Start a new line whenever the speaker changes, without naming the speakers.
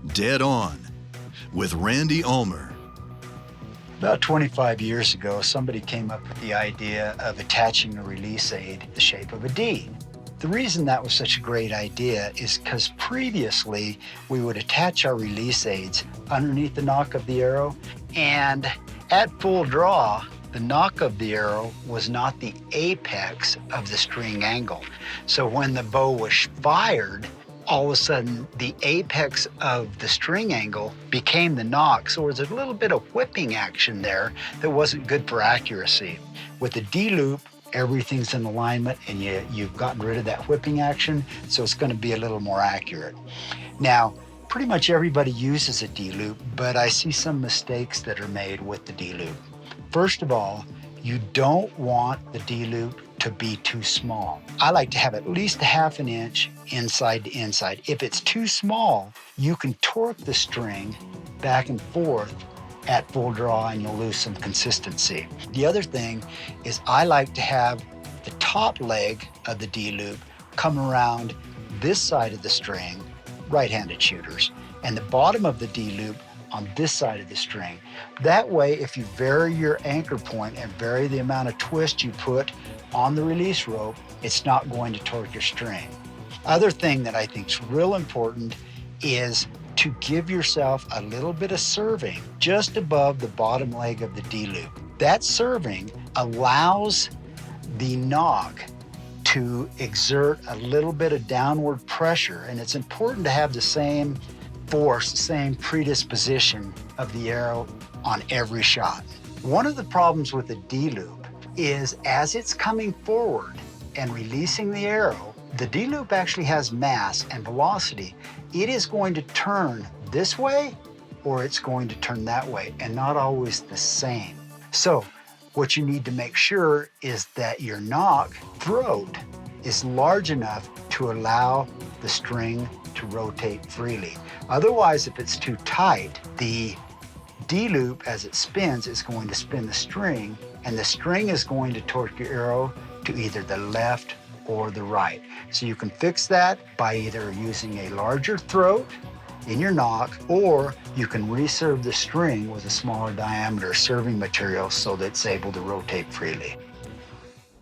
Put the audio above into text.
Dead On with Randy Ulmer.
About 25 years ago, somebody came up with the idea of attaching a release aid in the shape of a D. The reason that was such a great idea is because previously we would attach our release aids underneath the nock of the arrow, and at full draw, the nock of the arrow was not the apex of the string angle. So when the bow was fired, all of a sudden the apex of the string angle became the nock. So there was a little bit of whipping action there that wasn't good for accuracy. With the D-loop, everything's in alignment and you've gotten rid of that whipping action, so it's going to be a little more accurate. Now, pretty much everybody uses a D-loop, but I see some mistakes that are made with the D-loop. First of all, you don't want the D-loop to be too small. I like to have at least a ½ inch inside to inside. If it's too small, you can torque the string back and forth at full draw and you'll lose some consistency. The other thing is I like to have the top leg of the D-loop come around this side of the string, right-handed shooters, and the bottom of the D-loop on this side of the string. That way, if you vary your anchor point and vary the amount of twist you put on the release rope, it's not going to torque your string. Other thing that I think is real important is to give yourself a little bit of serving just above the bottom leg of the D-loop. That serving allows the nock to exert a little bit of downward pressure, and it's important to have the same force, the same predisposition of the arrow on every shot. One of the problems with the D-loop is as it's coming forward and releasing the arrow, the D-loop actually has mass and velocity. It is going to turn this way or it's going to turn that way, and not always the same. So what you need to make sure is that your nock throat is large enough to allow the string to rotate freely. Otherwise, if it's too tight, the D-loop, as it spins, is going to spin the string, and the string is going to torque your arrow to either the left or the right. So you can fix that by either using a larger throat in your nock, or you can reserve the string with a smaller diameter serving material so that it's able to rotate freely.